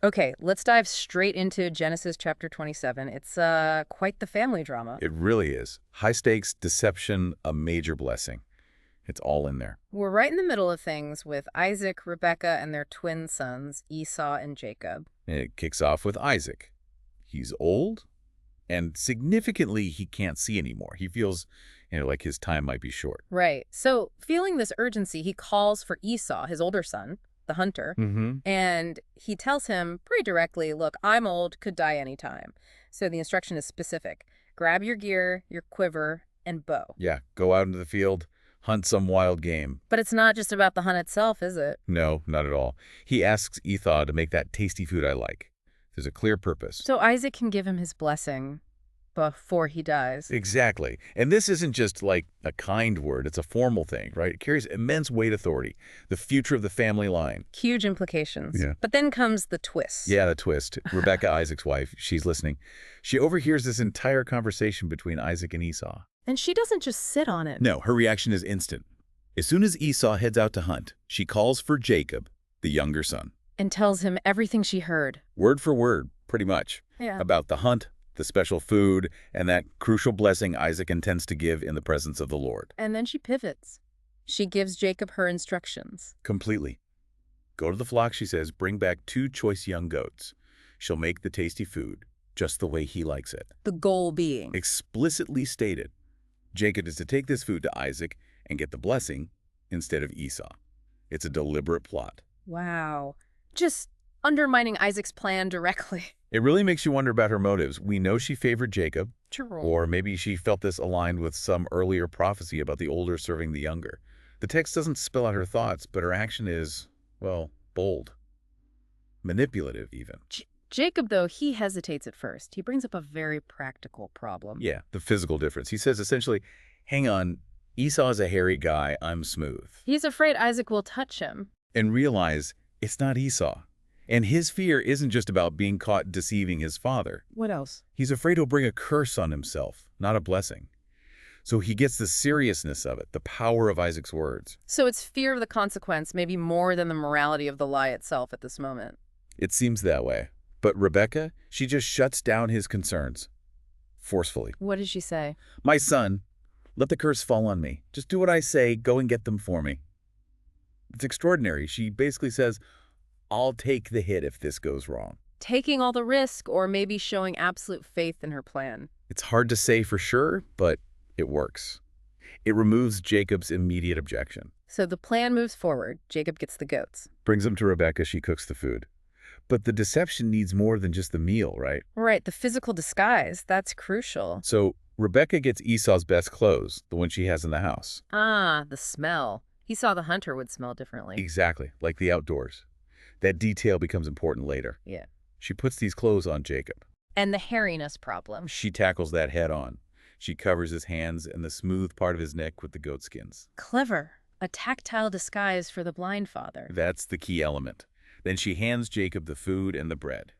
Okay, let's dive straight into Genesis chapter 27. It's quite the family drama. It really is. High stakes, deception, a major blessing. It's all in there. We're right in the middle of things with Isaac, Rebekah, and their twin sons, Esau and Jacob. And it kicks off with Isaac. He's old, and significantly, he can't see anymore. He feels, like his time might be short. Right. So, feeling this urgency, he calls for Esau, his older son, the hunter, Mm-hmm. and he tells him pretty directly, look, I'm old, could die anytime. So the instruction is specific. Grab your gear, your quiver, and bow. Yeah, go out into the field, hunt some wild game. But it's not just about the hunt itself, is it? No, not at all. He asks Esau to make that tasty food I like. There's a clear purpose. So Isaac can give him his blessing before he dies. Exactly. And this isn't just like a kind word. It's a formal thing, right? It carries immense weight authority. The future of the family line. Huge implications. Yeah. But then comes the twist. Yeah, the twist. Rebekah, Isaac's wife, she's listening. She overhears this entire conversation between Isaac and Esau. And she doesn't just sit on it. No, her reaction is instant. As soon as Esau heads out to hunt, she calls for Jacob, the younger son. And tells him everything she heard. Word for word, pretty much. Yeah. About the hunt, the special food, and that crucial blessing Isaac intends to give in the presence of the Lord. And then she pivots. She gives Jacob her instructions. Completely. Go to the flock, she says, bring back 2 choice young goats. She'll make the tasty food just the way he likes it. The goal being. Explicitly stated, Jacob is to take this food to Isaac and get the blessing instead of Esau. It's a deliberate plot. Wow. Just undermining Isaac's plan directly. It really makes you wonder about her motives. We know she favored Jacob, True. or maybe she felt this aligned with some earlier prophecy about the older serving the younger. The text doesn't spell out her thoughts, but her action is, well, bold. Manipulative, even. Jacob, though, he hesitates at first. He brings up a very practical problem. Yeah, the physical difference. He says essentially, hang on, Esau's a hairy guy, I'm smooth. He's afraid Isaac will touch him. And realize it's not Esau. And his fear isn't just about being caught deceiving his father. What else? He's afraid he'll bring a curse on himself, not a blessing. So he gets the seriousness of it, the power of Isaac's words. So it's fear of the consequence, maybe more than the morality of the lie itself at this moment. It seems that way. But Rebekah, she just shuts down his concerns. Forcefully. What did she say? My son, let the curse fall on me. Just do what I say, go and get them for me. It's extraordinary. She basically says, I'll take the hit if this goes wrong. Taking all the risk, or maybe showing absolute faith in her plan. It's hard to say for sure, but it works. It removes Jacob's immediate objection. So the plan moves forward. Jacob gets the goats. Brings them to Rebekah, she cooks the food. But the deception needs more than just the meal, right? Right, the physical disguise, that's crucial. So Rebekah gets Esau's best clothes, the one she has in the house. Ah, the smell. He saw the hunter would smell differently. Exactly, like the outdoors. That detail becomes important later. Yeah. She puts these clothes on Jacob. And the hairiness problem. She tackles that head on. She covers his hands and the smooth part of his neck with the goat skins. Clever. A tactile disguise for the blind father. That's the key element. Then she hands Jacob the food and the bread.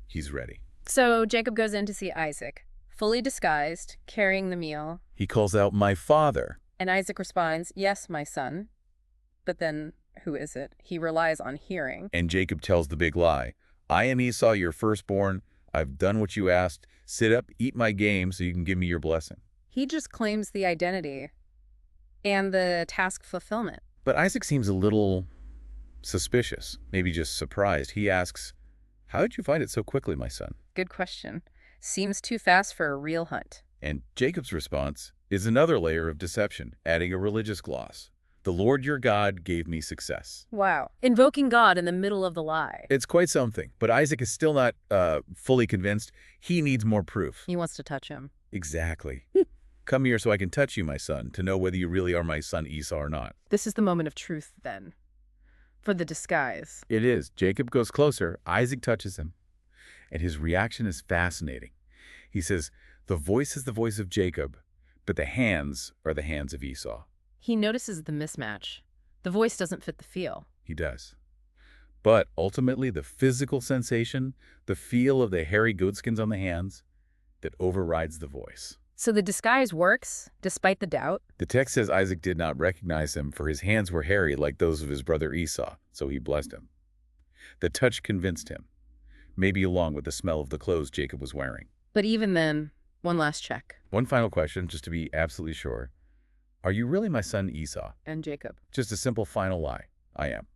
He's ready. So Jacob goes in to see Isaac, fully disguised, carrying the meal. He calls out, my father. And Isaac responds, yes, my son. But then, who is it? He relies on hearing. And Jacob tells the big lie. I am Esau, your firstborn. I've done what you asked. Sit up, eat my game so you can give me your blessing. He just claims the identity and the task fulfillment. But Isaac seems a little suspicious, maybe just surprised. He asks, how did you find it so quickly, my son? Good question. Seems too fast for a real hunt. And Jacob's response is another layer of deception, adding a religious gloss. The Lord your God gave me success. Wow. Invoking God in the middle of the lie. It's quite something, but Isaac is still not fully convinced. He needs more proof. He wants to touch him. Exactly. Come here so I can touch you, my son, to know whether you really are my son Esau or not. This is the moment of truth, then. For the disguise. It is. Jacob goes closer. Isaac touches him. And his reaction is fascinating. He says, the voice is the voice of Jacob, but the hands are the hands of Esau. He notices the mismatch. The voice doesn't fit the feel. He does. But ultimately, the physical sensation, the feel of the hairy goatskins on the hands, that overrides the voice. So the disguise works, despite the doubt? The text says Isaac did not recognize him, for his hands were hairy like those of his brother Esau, so he blessed him. The touch convinced him. maybe along with the smell of the clothes Jacob was wearing. But even then, one last check. One final question, just to be absolutely sure. Are you really my son Esau? And Jacob. Just a simple final lie. I am.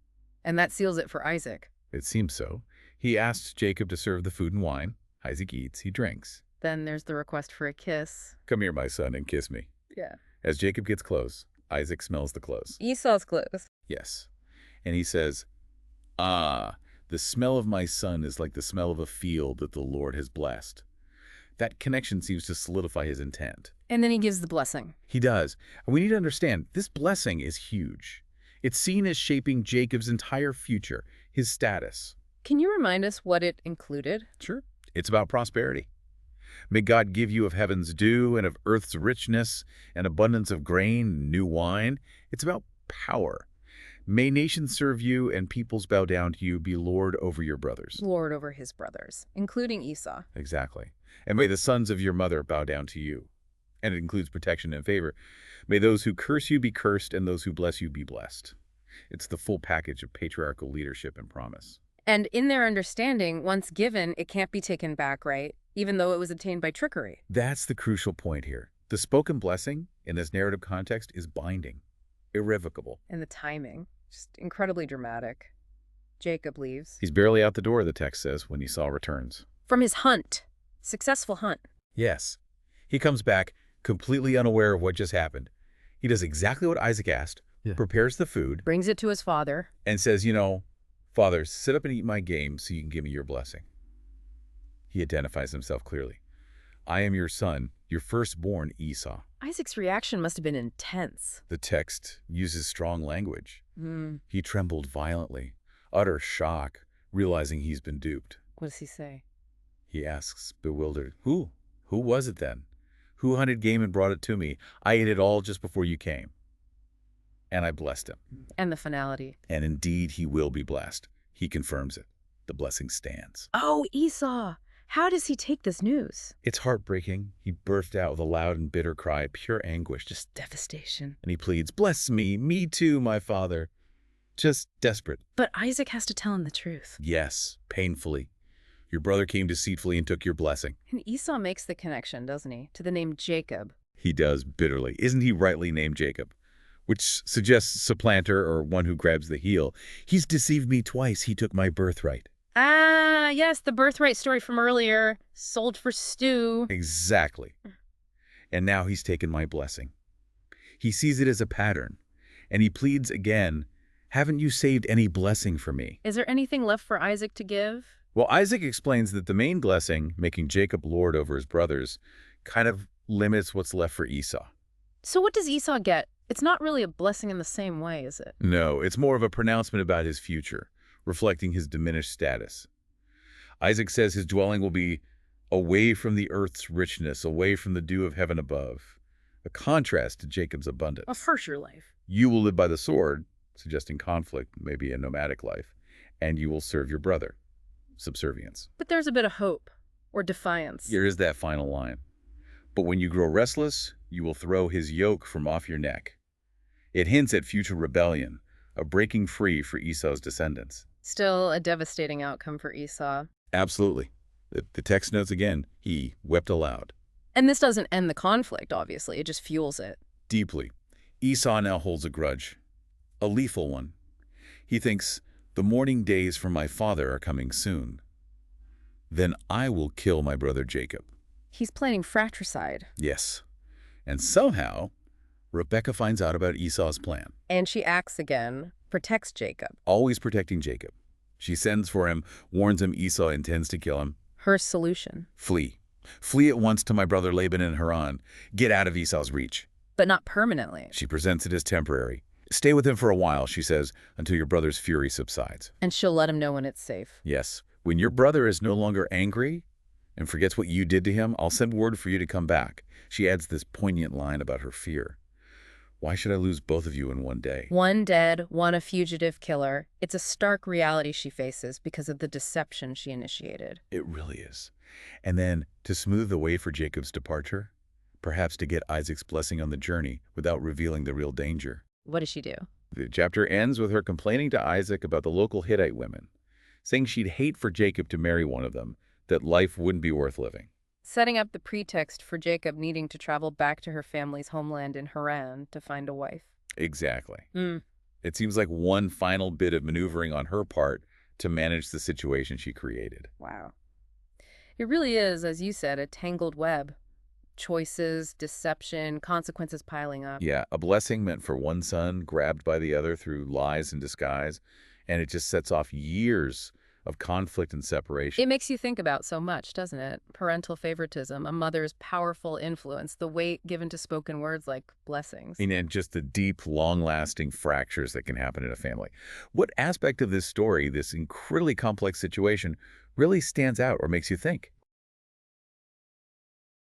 And that seals it for Isaac. It seems so. He asks Jacob to serve the food and wine. Isaac eats, he drinks. Then there's the request for a kiss. Come here, my son, and kiss me. Yeah. As Jacob gets close, Isaac smells the clothes. Esau's clothes. Yes. And he says, "Ah, the smell of my son is like the smell of a field that the Lord has blessed." That connection seems to solidify his intent. And then he gives the blessing. He does. And we need to understand, this blessing is huge. It's seen as shaping Jacob's entire future, his status. Can you remind us what it included? Sure. It's about prosperity. May God give you of heaven's dew and of earth's richness and abundance of grain and new wine. It's about power. May nations serve you and peoples bow down to you. Be Lord over your brothers. Lord over his brothers, including Esau. Exactly. And may the sons of your mother bow down to you. And it includes protection and favor. May those who curse you be cursed and those who bless you be blessed. It's the full package of patriarchal leadership and promise. And in their understanding, once given, it can't be taken back, right? Even though it was obtained by trickery. That's the crucial point here. The spoken blessing in this narrative context is binding, irrevocable. And the timing, just incredibly dramatic. Jacob leaves. He's barely out the door, the text says, when Esau returns. From his hunt. Successful hunt. Yes. He comes back completely unaware of what just happened. He does exactly what Isaac asked, prepares the food, Brings it to his father. and says, Father, sit up and eat my game so you can give me your blessing. He identifies himself clearly. I am your son, your firstborn Esau. Isaac's reaction must have been intense. The text uses strong language. He trembled violently, utter shock, realizing he's been duped. What does he say? He asks, bewildered, Who? Who was it then? Who hunted game and brought it to me? I ate it all just before you came. And I blessed him. And the finality. And indeed he will be blessed. He confirms it. The blessing stands. Oh, Esau! How does he take this news? It's heartbreaking. He burst out with a loud and bitter cry, pure anguish. Just devastation. And he pleads, bless me too, my father. Just desperate. But Isaac has to tell him the truth. Yes, painfully. Your brother came deceitfully and took your blessing. And Esau makes the connection, doesn't he, to the name Jacob? He does, bitterly. Isn't he rightly named Jacob? Which suggests supplanter or one who grabs the heel. He's deceived me twice. He took my birthright. Ah, yes, the birthright story from earlier. Sold for stew. Exactly. And now he's taken my blessing. He sees it as a pattern. And he pleads again, haven't you saved any blessing for me? Is there anything left for Isaac to give? Well, Isaac explains that the main blessing, making Jacob lord over his brothers, kind of limits what's left for Esau. So what does Esau get? It's not really a blessing in the same way, is it? No, it's more of a pronouncement about his future, reflecting his diminished status. Isaac says his dwelling will be away from the earth's richness, away from the dew of heaven above, a contrast to Jacob's abundance. A harsher life. You will live by the sword, suggesting conflict, maybe a nomadic life, and you will serve your brother. Subservience. But there's a bit of hope, or defiance. Here is that final line. But when you grow restless, you will throw his yoke from off your neck. It hints at future rebellion, a breaking free for Esau's descendants. Still a devastating outcome for Esau. Absolutely. The text notes again, he wept aloud. And this doesn't end the conflict, obviously. It just fuels it. Deeply. Esau now holds a grudge, a lethal one. He thinks, the mourning days for my father are coming soon. Then I will kill my brother Jacob. He's planning fratricide. Yes. And somehow, Rebekah finds out about Esau's plan. And she acts again, protects Jacob. Always protecting Jacob. She sends for him, warns him Esau intends to kill him. Her solution. Flee. Flee at once to my brother Laban in Haran. Get out of Esau's reach. But not permanently. She presents it as temporary. Stay with him for a while, she says, until your brother's fury subsides. And she'll let him know when it's safe. Yes. When your brother is no longer angry and forgets what you did to him, I'll send word for you to come back. She adds this poignant line about her fear. Why should I lose both of you in one day? One dead, one a fugitive killer. It's a stark reality she faces because of the deception she initiated. It really is. And then, to smooth the way for Jacob's departure, perhaps to get Isaac's blessing on the journey without revealing the real danger. What does she do? The chapter ends with her complaining to Isaac about the local Hittite women, saying she'd hate for Jacob to marry one of them, that life wouldn't be worth living. Setting up the pretext for Jacob needing to travel back to her family's homeland in Haran to find a wife. Exactly. Hmm. It seems like one final bit of maneuvering on her part to manage the situation she created. Wow. It really is, as you said, a tangled web. Choices, deception, consequences piling up. Yeah, a blessing meant for one son, grabbed by the other through lies and disguise, and it just sets off years of conflict and separation. It makes you think about so much, doesn't it? Parental favoritism, a mother's powerful influence, the weight given to spoken words like blessings. And just the deep, long-lasting fractures that can happen in a family. What aspect of this story, this incredibly complex situation, really stands out or makes you think?